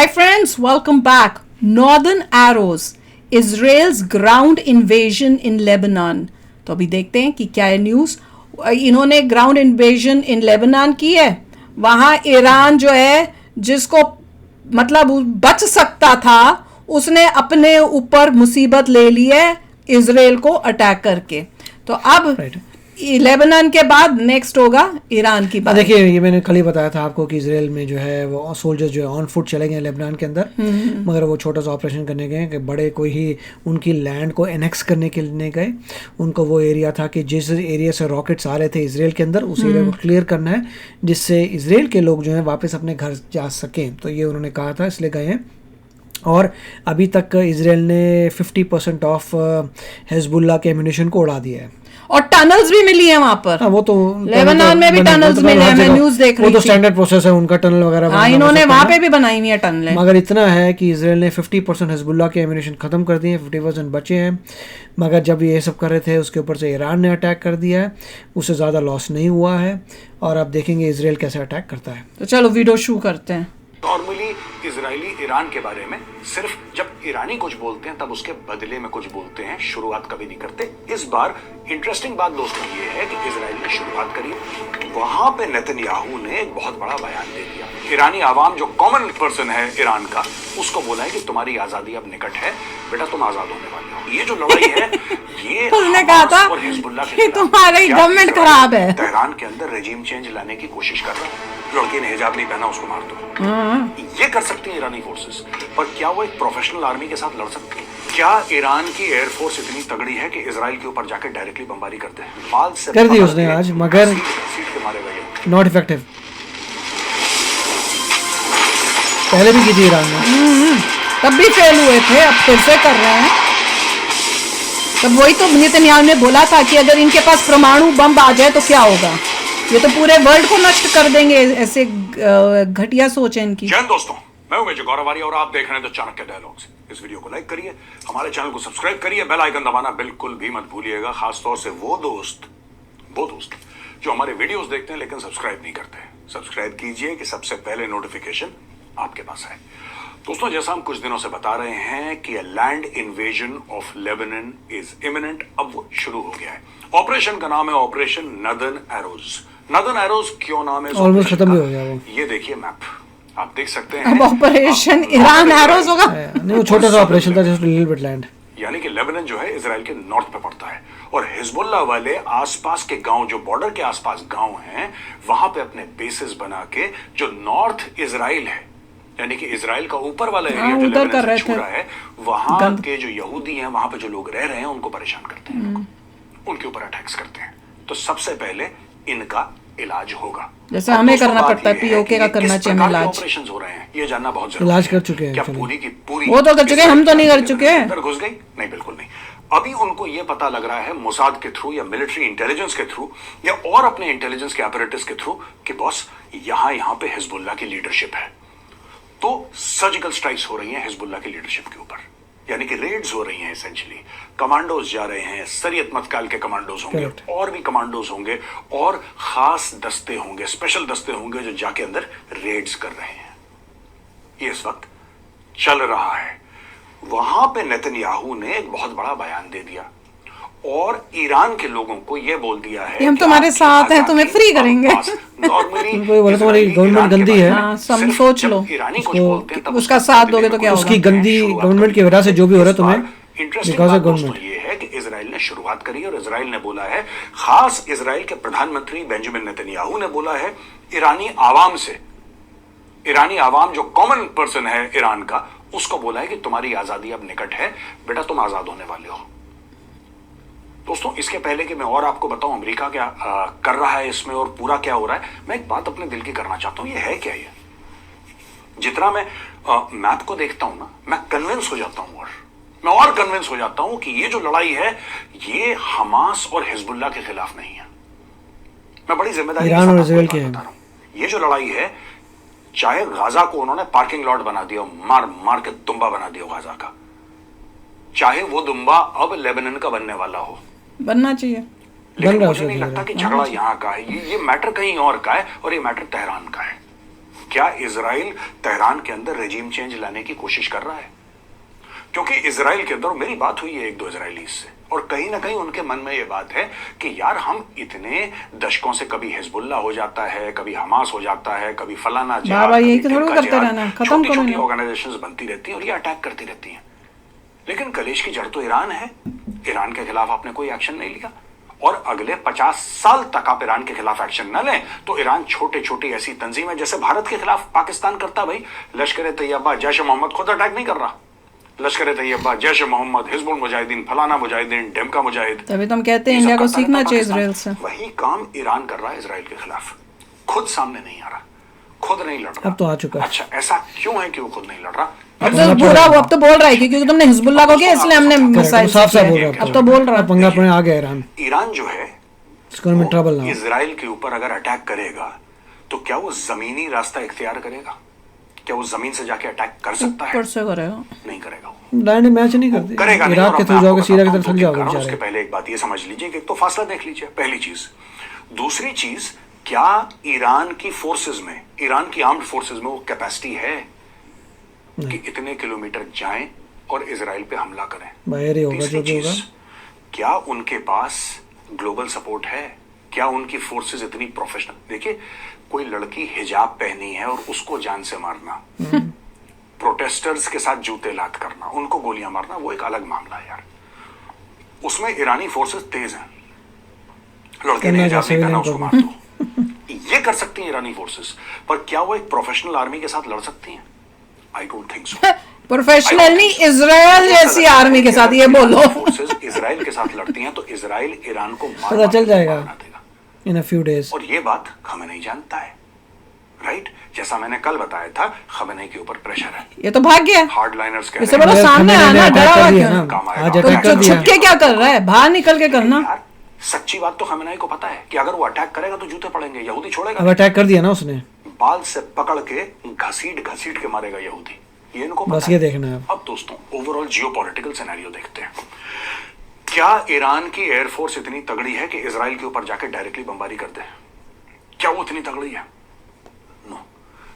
Hi friends, welcome back. Northern Arrows, Israel's ground invasion in Lebanon. तो अभी देखते हैं कि क्या है न्यूज़. इन्होंने ग्राउंड इन्वेजन इन लेबनान की है. वहाँ ईरान जो है जिसको मतलब बच सकता था उसने अपने ऊपर मुसीबत ले ली है इजराइल को अटैक करके. तो अब लेबनान के बाद नेक्स्ट होगा ईरान की बात. देखिए ये मैंने कल ही बताया था आपको कि इजराइल में जो है वो सोल्जर्स जो है ऑन फुट चले गए लेबनान के अंदर, मगर वो छोटा सा ऑपरेशन करने गए कि बड़े कोई ही उनकी लैंड को एनेक्स करने के लिए गए. उनको वो एरिया था कि जिस एरिया से रॉकेट्स आ रहे थे इजराइल के अंदर उस एरिया को क्लियर करना है जिससे इजराइल के लोग जो हैं वापस अपने घर जा सकें. तो ये उन्होंने कहा था, इसलिए गए हैं. और अभी तक इजराइल ने 50% ऑफ हिजबुल्लाह के एम्यूनिशन को उड़ा दिया है. और टनल्स भी मिली है वहां पर. वो तो लेबनान में भी टनल्स मिले हैं. मैं न्यूज़ देख रही थी. वो तो स्टैंडर्ड प्रोसेस है उनका टनल वगैरह. हाँ, इन्होंने वहां पे भी बनाई हुई है टनलें. मगर इतना है कि इजराइल ने 50% हिजबुल्लाह के एम्यूनिशन खत्म कर दिए, 50% बचे हैं. मगर जब ये सब कर रहे थे उसके ऊपर से ईरान ने अटैक कर दिया है. उससे ज़्यादा लॉस नहीं हुआ है. और अब देखेंगे इजराइल कैसे अटैक करता है. तो चलो वीडियो शुरू करते हैं. नॉर्मली इजरायली ईरान के बारे में सिर्फ जब ईरानी कुछ बोलते हैं तब उसके बदले में कुछ बोलते हैं, शुरुआत कभी नहीं करते. इस बार इंटरेस्टिंग बात दोस्तों ये है कि इजराइल ने शुरुआत करी, वहां पे नेतन्याहू ने एक बहुत बड़ा बयान दे दिया. ईरानी आवाम जो कॉमन पर्सन है ईरान का, उसको बोला है कि तुम्हारी आजादी अब निकट है, बेटा तुम आजाद होने वाले हो. ये जो लड़ाई है ये उसने कहा था और हिजबुल्लाह कि तुम्हारी गवर्नमेंट खराब है. तेहरान के अंदर रेजिम चेंज लाने की कोशिश कर रहा है. लड़के ने हिजाब नहीं पहना उसको मार दो. ये कर सकती है ईरानी फोर्सेस, पर क्या वो एक प्रोफेशनल आर्मी के साथ लड़ सकती है? क्या ईरान की एयरफोर्स इतनी तगड़ी है कि इजराइल के ऊपर जाकर डायरेक्टली बमबारी करते हैं? बाल से कर दी उसने आज, मगर सीट के मारे गए. Not effective. पहले भी की थी ईरान ने, तब भी फेल हुए थे, अब फिर से कर रहे हैं. तब वही तो नेतन्याहू ने बोला था कि अगर इनके पास परमाणु बम आ जाए तो क्या होगा. ये तो पूरे वर्ल्ड को नष्ट कर देंगे. ऐसे घटिया सोच है इनकी. जय दोस्तों, मैं हूं मेजर गौरव और आप देख रहे हैं द चाणक्य डायलॉग्स. इस वीडियो को लाइक करिए, हमारे चैनल को सब्सक्राइब करिए, बेल आइकन दबाना बिल्कुल भी मत भूलिएगा. खासतौर से वो दोस्त जो हमारे वीडियोस देखते हैं लेकिन सब्सक्राइब नहीं करते. सब्सक्राइब कीजिए कि सबसे पहले नोटिफिकेशन आपके पास आए. दोस्तों, जैसा हम कुछ दिनों से बता रहे हैं कि land invasion of Lebanon is imminent. अब वो शुरू हो गया है. ऑपरेशन का नाम है operation northern arrows. Northern arrows क्यों नाम है? ऑलमोस्ट खत्म भी हो गया वो. ये देखिए मैप, आप देख सकते हैं. अब ऑपरेशन ईरान एरोज होगा. नहीं, वो छोटा सा ऑपरेशन था, जस्ट लिटिल बिट लैंड. यानी कि लेबनान जो है इजराइल के नॉर्थ पे पड़ता है और हिजबुल्लाह वाले आसपास के गांव, जो बॉर्डर के आसपास गांव हैं, वहां पे अपने बेसिस बना के जो नॉर्थ इजराइल है, यानी कि इजराइल का ऊपर वाला एरिया जो लेबनान से छुरा है, वहां के जो यहूदी हैं, वहां पे जो लोग रह रहे हैं, उनको परेशान करते हैं, उनके ऊपर अटैक्स करते हैं. तो सबसे पहले इनका इलाज होगा, जैसे हमें करना पड़ता है. पीओके का करना चाहिए हमें इलाज. ऑपरेशंस हो रहे हैं ये जानना बहुत जरूरी है. इलाज कर चुके हैं क्या पूरी की पूरी वो तो कर चुके हैं, हम तो नहीं कर चुके. अंदर घुस गई? नहीं, बिल्कुल नहीं. अभी उनको ये पता लग रहा है मोसाद के थ्रू या मिलिट्री इंटेलिजेंस के थ्रू या और अपने इंटेलिजेंस के अपरेटस के थ्रू कि बॉस यहाँ पे हिजबुल्लाह की लीडरशिप है. तो सर्जिकल स्ट्राइक्स हो रही हैं हिजबुल्लाह की लीडरशिप के ऊपर, यानी कि रेड्स हो रही हैं. एसेंशियली कमांडोज जा रहे हैं, सरियत मतकाल के कमांडोज होंगे, और भी कमांडोज होंगे, और खास दस्ते होंगे, स्पेशल दस्ते होंगे जो जाके अंदर रेड्स कर रहे हैं. ये इस वक्त चल रहा है. वहां पे नेतन्याहू ने एक बहुत बड़ा बयान दे दिया और ईरान के लोगों को यह बोल दिया है हम तुम्हारे साथ हैं, तुम्हें फ्री करेंगे. नॉर्मली तुम्हारी गवर्नमेंट गंदी है. हाँ, सब सोच लो, ईरानी कुछ बोलते हैं तब उसका साथ दोगे तो क्या होगा. उसकी गंदी गवर्नमेंट की वजह से जो भी हो रहा है तुम्हें. इंटरेस्टिंग बात दोस्तों ये है कि इजराइल ने शुरुआत करी और इजराइल ने बोला है, खास इजराइल के प्रधानमंत्री बेंजामिन नेतन्याहू ने बोला है ईरानी आवाम से, ईरानी आवाम जो कॉमन पर्सन है ईरान का, उसको बोला है कि तुम्हारी आजादी अब निकट है, बेटा तुम आजाद होने वाले हो. दोस्तों, इसके पहले कि मैं और आपको बताऊं अमेरिका क्या कर रहा है इसमें और पूरा क्या हो रहा है, मैं एक बात अपने दिल की करना चाहता हूं. ये है क्या? ये जितना मैं मैप को देखता हूं ना, मैं कन्विंस हो जाता हूं, और मैं और कन्विंस हो जाता हूं कि ये जो लड़ाई है ये हमास और हिजबुल्लाह के खिलाफ नहीं है. मैं बड़ी जिम्मेदारी ईरान और इजराइल के बता रहा हूं. ये जो लड़ाई है, चाहे गाजा को उन्होंने पार्किंग लॉट बना दिया, मार मार के दुम्बा बना दिया गाजा का, चाहे वो दुम्बा अब लेबनान का बनने वाला हो, बनना चाहिए, लेकिन मुझे नहीं लगता कि झगड़ा यहाँ का है. ये मैटर कहीं और का है और ये मैटर तेहरान का है. क्या इजराइल तेहरान के अंदर रेजिम चेंज लाने की कोशिश कर रहा है? क्योंकि इजराइल के अंदर मेरी बात हुई है एक दो इजरायली से, और कहीं ना कहीं उनके मन में ये बात है कि यार हम इतने दशकों से कभी हिजबुल्लाह हो जाता है, कभी हमास हो जाता है, कभी फलाना जिहाद, बाबा यही कभी थोड़ा तिनका करते जिहाद, रहना, खत्म छोटी करो छोटी इन्हें। ऑर्गेनाइजेशंस बनती रहती हैं और ये अटैक करती रहती हैं। लेकिन कलेश की जड़ तो ईरान है। ईरान के खिलाफ आपने कोई एक्शन नहीं लिया, और अगले 50 साल तक आप ईरान के खिलाफ एक्शन न लें तो ईरान छोटे छोटी ऐसी तंजीम है, जैसे भारत के खिलाफ पाकिस्तान करता, भाई लश्कर तैयबा, जैश मोहम्मद खुद अटैक नहीं कर रहा। लश्कर तैयबा, जैश मोहम्मद, हिजबुल मुजाहिदीन, फलाना मुजाहिदीन, डेमका मुजाहिद, तभी तो हम कहते हैं इंडिया को सीखना चाहिए इसराइल से। वही काम ईरान कर रहा है इसराइल के खिलाफ। खुद सामने नहीं आ रहा, खुद नहीं लड़ रहा। अब तो आ चुका है। अच्छा, ऐसा क्यों है कि वो खुद नहीं लड़ रहा? अब तो बुरा, वो अब तो बोल रहा है कि क्योंकि तुमने हिजबुल्लाह को किया इसलिए हमने मिसाइल साफ साफ बोल किया। रहा अब तो बोल रहा है। पंगा अपने आ गया ईरान, ईरान जो है इसको में ट्रबल ना। इजराइल के ऊपर अगर अटैक करेगा तो क्या वो जमीनी रास्ता इख्तियार करेगा? क्या वो जमीन से जाके अटैक कर सकता है? ऊपर से करेगा, नहीं करेगा। लैंड मैच नहीं करते, करेगा नहीं। इराक और के अब थ्रू मैं जाओगे, आपको सीरिया की बताता तरफ हूँ थक तो जाओगे क्या कारण, बेचारे। उसके पहले एक बात ये समझ लीजिए कि एक तो फासला देख लीजिए, पहली चीज। दूसरी चीज, क्या ईरान की फोर्सेस में, ईरान की आर्म्ड फोर्सेस में वो कैपेसिटी है कि इतने किलोमीटर जाएं और इजराइल पे हमला करें? बाहर ही होगा तीसरी जो भी होगा। चीज, क्या उनके पास ग्लोबल सपोर्ट है? क्या उनकी फोर्सेस इतनी प्रोफेशनल? देखिए, कोई लड़की हिजाब पहनी है और उसको जान से मारना, प्रोटेस्टर्स के साथ जूते लात करना, उनको गोलियां मारना, वो एक अलग मामला है यार। उसमें ईरानी फोर्सेस तेज हैं। लड़के ने हिजाब नहीं पहना, उसको मार दो। ये कर सकती हैं ईरानी फोर्सेस, पर क्या वो एक प्रोफेशनल आर्मी के साथ लड़ सकती हैं? I don't think so. Professional नहीं, इजराइल जैसी आर्मी के साथ, ये बोलो। फोर्सेस इजराइल के साथ लड़ती हैं तो इजराइल ईरान को मार पता चल जाएगा बना देगा। इन अ फ्यू डेज। और ये बात खमेनेई जानता है, राइट? जैसा मैंने कल बताया था, खमेनेई के ऊपर प्रेशर है। ये तो भाग गया। हार्डलाइनर्स कह इसे रहे बोलो हैं, सामने आना, डरा हुआ क्यों? काम आएगा। आज तो अटैक कर दिया। छुप के क्या कर रहा है? बाहर निकल के करना। यार, सच्ची बात तो खमेनेई को पता है कि अगर वो अटैक करेगा तो जूते पड़ेंगे, यहूदी छोड़ेगा अब अटैक कर दिया ना उसने, बाल से पकड़ के घसीट घसीट के मारेगा यहूदी, ये इनको पता बस है। ये देखना है। अब दोस्तों, ओवरऑल जियोपॉलिटिकल सिनेरियो देखते हैं। क्या ईरान की एयरफोर्स इतनी तगड़ी है कि इजराइल के ऊपर जाके डायरेक्टली बमबारी कर दे? क्या वो इतनी तगड़ी है? नो।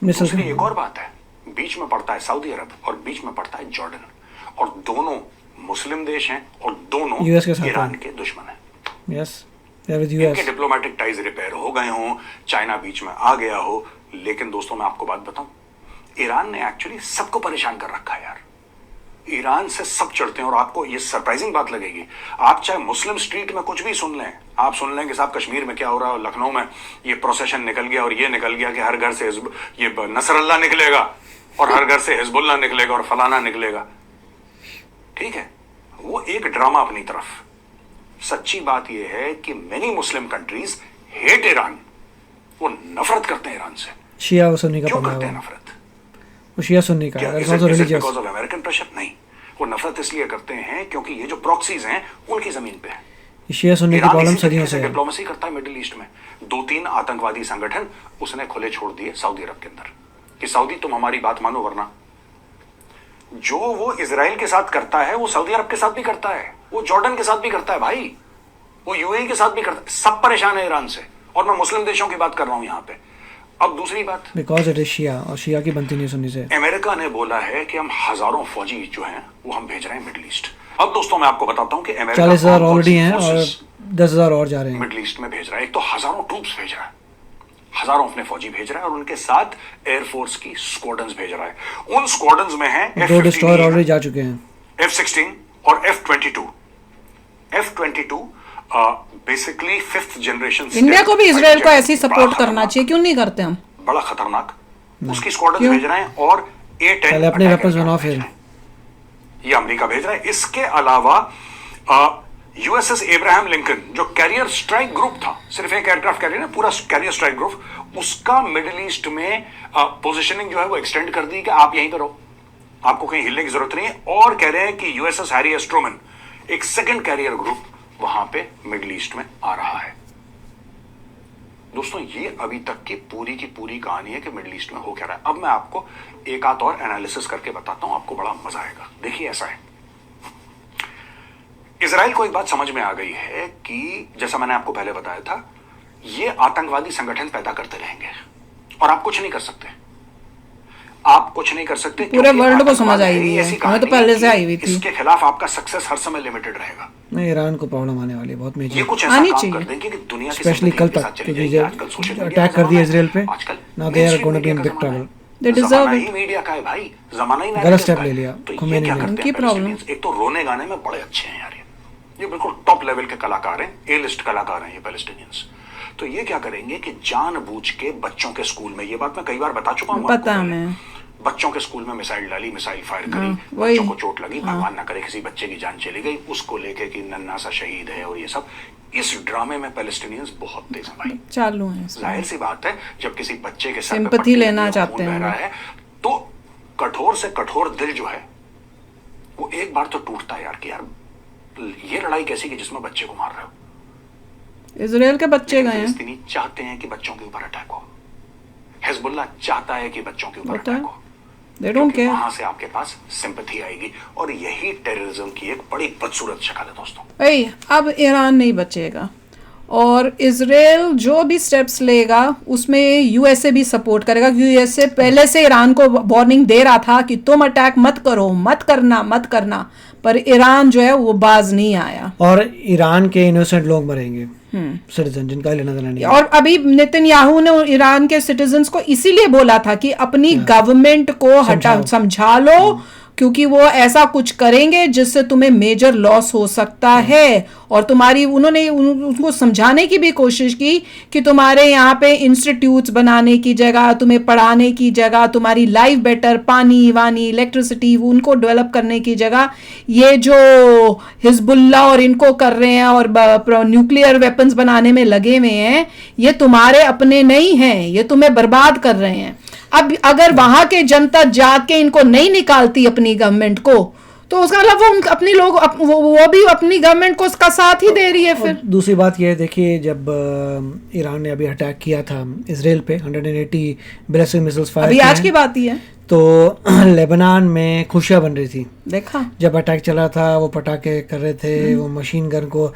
दूसरी एक और बात है, बीच में पड़ता है सऊदी अरब और बीच में पड़ता है जॉर्डन, और दोनों मुस्लिम देश हैं और दोनों US के साथ ईरान हैं। के दुश्मन हैं। यस, विद इनके यूएस। डिप्लोमेटिक टाइज रिपेयर हो गए हों, चाइना बीच में आ गया हो, लेकिन दोस्तों मैं आपको बात बताऊं, ईरान ने एक्चुअली सबको परेशान कर रखा है यार। ईरान से सब चढ़ते हैं, और आपको ये सरप्राइजिंग बात लगेगी, आप चाहे मुस्लिम स्ट्रीट में कुछ भी सुन लें, आप सुन लें कि साहब कश्मीर में क्या हो रहा है, और लखनऊ में ये प्रोसेशन निकल गया और ये निकल गया कि हर घर से ये नसरल्ला निकलेगा और हर घर से हिजबुल्लाह निकलेगा और फलाना निकलेगा। ठीक है, वो एक ड्रामा अपनी तरफ। सच्ची बात यह है कि many Muslim countries hate Iran, वो नफरत करते हैं ईरान से। शिया और सुन्नी का क्यों पंगा करते है हैं वो। नफरत? वो शिया सुन्नी का, क्या it's also religious. Because of American pressure? नहीं, वो नफरत इसलिए करते हैं क्योंकि ये जो प्रॉक्सीज हैं उनकी जमीन पे है। शिया सुन्नी की प्रॉब्लम सदियों से है। डिप्लोमेसी करता है मिडिल ईस्ट में। 2-3 आतंकवादी संगठन उसने खुले छोड़ दिए सऊदी अरब के अंदर कि सऊदी तुम हमारी बात मानो, वरना जो वो इजराइल के साथ करता है वो सऊदी अरब के साथ भी करता है, वो जॉर्डन के साथ भी करता है भाई, वो यूएई के साथ भी करता है। सब परेशान है ईरान से, और मैं मुस्लिम देशों की बात कर रहा हूं यहां पे। अब दूसरी बात, बिकॉज इट इज शिया, और शिया की बनती नहीं सुन्नी से। अमेरिका ने बोला है कि हम हजारों फौजी जो हैं वो हम भेज रहे हैं मिडिल ईस्ट। अब दोस्तों मैं आपको बताता हूं कि अमेरिका 40,000 ऑलरेडी हैं और 10,000 और जा रहे हैं मिडिल ईस्ट में भेज रहा है। एक तो हजारों ट्रूप्स भेज रहा है, हजारों अपने फौजी भेज रहा है, और उनके साथ एयरफोर्स की स्क्वाड्रंस भेज रहा है। उन स्क्वाड्रंस में है 2 डिस्ट्रॉयर ऑलरेडी जा चुके हैं, F-16 और F-22। F-22 basically 5th generation. India को भी इसराइल को ऐसी सपोर्ट करना चाहिए, क्यों नहीं करते हम? बड़ा खतरनाक उसकी स्क्वाड्रंस भेज रहे हैं, और A-10 पहले अपने वेपन्स बनाओ फिर। ये अमेरिका भेज रहा है। इसके अलावा यूएसएस एब्राहम लिंकन जो कैरियर स्ट्राइक ग्रुप था, सिर्फ एक एयरक्राफ्ट कैरियर ना, पूरा कैरियर स्ट्राइक ग्रुप, उसका मिडिल ईस्ट में पोजीशनिंग जो है वो एक्सटेंड कर दी कि आप यहीं पर रहो, आपको कहीं हिलने की जरूरत नहीं है। और कह रहे हैं कि यूएसएस हैरी एस ट्रूमन, एक सेकंड कैरियर ग्रुप वहां पे मिडिल ईस्ट में आ रहा है। दोस्तों ये अभी तक की पूरी कहानी है कि मिडिल ईस्ट में हो क्या रहा है। अब मैं आपको एक आध और एनालिसिस करके बताता हूं, आपको बड़ा मजा आएगा। देखिए ऐसा है, इजराइल को एक बात समझ में आ गई है कि जैसा मैंने आपको पहले बताया था, ये आतंकवादी संगठन पैदा करते रहेंगे और आप कुछ नहीं कर सकते। आप कुछ नहीं कर सकते, पूरे वर्ल्ड को समझ आई हुई है, हमें तो पहले से आई हुई थी। इसके खिलाफ आपका सक्सेस हर समय लिमिटेड रहेगा। नहीं, ईरान को प्रॉब्लम आने वाली है बहुत मेजर, ये कुछ ऐसा काम कर देंगे कि दुनिया की स्पेशली कल तक, क्योंकि जब अटैक कर दिया इजराइल पे, now they are gonna be in big trouble. They deserve it. Media का है भाई, जमाना ही गलत स्टेप ले लिया तो ये खुमैनी क्या ने। करते उनकी हैं प्रॉब्लम। पैलेस्टीनियंस, एक तो रोने गाने में बड़े अच्छे हैं यार, ये बिल्कुल टॉप लेवल के कलाकार हैं, ए लिस्ट कलाकार हैं ये पैलेस्टीनियंस। तो ये क्या करेंगे कि जानबूझ के बच्चों के स्कूल में, ये बात मैं कई बार बता चुका हूँ, पता हमें, बच्चों के स्कूल में मिसाइल डाली, मिसाइल फायर करी, वही। बच्चों को चोट लगी, भगवान ना करे किसी बच्चे की जान चली गई, उसको लेके कि नन्ना सा शहीद है और ये सब। इस ड्रामे में पैलेस्टीनियंस बहुत तेज हैं भाई, चालू है। जाहिर सी बात है, जब किसी बच्चे के सर पे सिंपैथी पट्टी लेना लगी, चाहते खून हैं बह रहा है, तो कठोर से कठोर दिल जो है वो एक बार तो टूटता है यार, कि यार ये लड़ाई कैसी कि जिसमें बच्चे को मार रहे हो। इजराइल के बच्चे गए हैं, फिलिस्तीनी चाहते हैं कि बच्चों के ऊपर अटैक हो, हिजबुल्लाह चाहता है कि बच्चों के ऊपर अटैक हो, they don't care। वहां से आपके पास सिंपैथी आएगी, और यही टेररिज्म की एक बड़ी बदसूरत शक्ल है दोस्तों। भाई अब ईरान नहीं बचेगा, और इजराइल जो भी स्टेप्स लेगा उसमें यूएसए भी सपोर्ट करेगा, क्योंकि यूएसए पहले से ईरान को वार्निंग दे रहा था कि तुम अटैक मत करो, मत करना, पर ईरान जो है वो बाज नहीं आया, और ईरान के इनोसेंट लोग मरेंगे, सिटीजन जिनका लेना देना नहीं है। और अभी नेतन्याहू ने ईरान के सिटीजन्स को इसीलिए बोला था कि अपनी गवर्नमेंट को समझा लो, क्योंकि वो ऐसा कुछ करेंगे जिससे तुम्हें मेजर लॉस हो सकता है। और तुम्हारी उन्होंने उनको समझाने की भी कोशिश की कि तुम्हारे यहाँ पे इंस्टीट्यूट्स बनाने की जगह, तुम्हें पढ़ाने की जगह, तुम्हारी लाइफ बेटर, पानी वानी इलेक्ट्रिसिटी उनको डेवलप करने की जगह, ये जो हिजबुल्ला और इनको कर रहे हैं और न्यूक्लियर वेपन्स बनाने में लगे हुए हैं, ये तुम्हारे अपने नहीं हैं, ये तुम्हें बर्बाद कर रहे हैं। अब अगर वहां के जनता जाके इनको नहीं निकालती अपनी गवर्नमेंट को, तो उसका मतलब वो अपनी लोग वो भी अपनी गवर्नमेंट को उसका साथ ही दे रही है। फिर दूसरी बात यह है, देखिए जब ईरान ने अभी अटैक किया था इजराइल पे, 180 बैलिस्टिक मिसाइल्स फायर अभी आज की बात ही है, तो लेबनान में खुशियां बन रही थी। देखा जब अटैक चला था, वो पटाखे कर रहे थे, वो मशीन गन को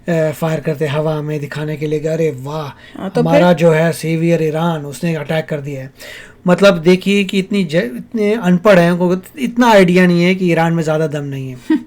फायर करते हवा में दिखाने के लिए, अरे वाह तो हमारा जो है सेवियर ईरान, उसने अटैक कर दिया है। मतलब देखिए कि इतने अनपढ़ हैं, उनको इतना आइडिया नहीं है कि ईरान में ज़्यादा दम नहीं है।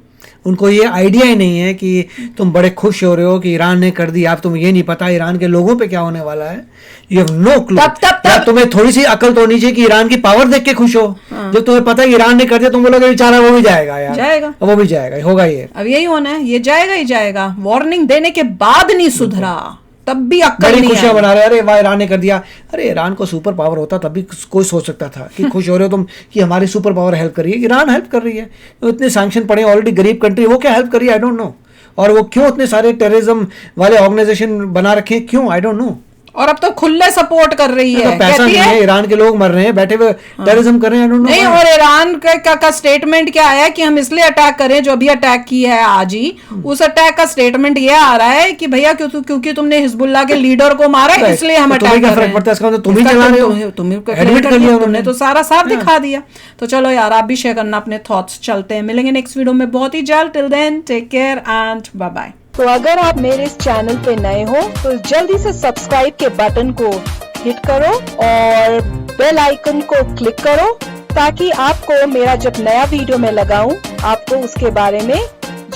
उनको ये आइडिया ही नहीं है कि तुम बड़े खुश हो रहे हो कि ईरान ने कर दिया, अब तुम्हें ये नहीं पता ईरान के लोगों पे क्या होने वाला है। You have no clue. तब तुम्हें थोड़ी सी अकल तो होनी चाहिए कि ईरान की पावर देख के खुश हो। जब तुम्हें पता है ईरान ने कर दिया, तुम बोलोगे बेचारा वो भी जाएगा यार, जाएगा, वो भी जाएगा, होगा ये। अब यही होना है, ये जाएगा ही जाएगा। वार्निंग देने के बाद नहीं सुधरा, तब भी अक्कल नहीं, खुशियां बना रहे, अरे वाह ईरान ने कर दिया। अरे ईरान को सुपर पावर होता तब भी कोई सोच सकता था कि खुश हो रहे हो तुम कि हमारी सुपर पावर हेल्प कर रही है। ईरान हेल्प कर रही है, तो इतने सैंक्शन पड़े ऑलरेडी, गरीब कंट्री, वो क्या हेल्प कर रही है आई डोंट नो। और वो क्यों इतने सारे टेररिज्म वाले ऑर्गेनाइजेशन बना रखे हैं, क्यों, आई डोंट नो। और अब तो खुले सपोर्ट कर रही है, तो पैसा नहीं है, ईरान के लोग मर रहे हैं, बैठे हुए टेररिज्म कर रहे हैं, नहीं। और ईरान का स्टेटमेंट क्या आया कि हम इसलिए अटैक करें, जो अभी अटैक किया है आज ही, उस अटैक का स्टेटमेंट ये आ रहा है कि भैया क्योंकि तुमने हिजबुल्लाह के लीडर को मारा, इसलिए हम अटैक कर रहे हैं। तुम ही चला रहे हो, तुमने तो सारा साफ दिखा दिया। तो चलो यार, आप भी शेयर करना अपने थॉट्स। चलते हैं, मिलेंगे नेक्स्ट वीडियो में बहुत ही जल्द। Till then take care and bye bye. तो अगर आप मेरे इस चैनल पे नए हो तो जल्दी से सब्सक्राइब के बटन को हिट करो और बेल आइकन को क्लिक करो, ताकि आपको मेरा जब नया वीडियो मैं लगाऊं, आपको उसके बारे में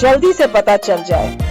जल्दी से पता चल जाए।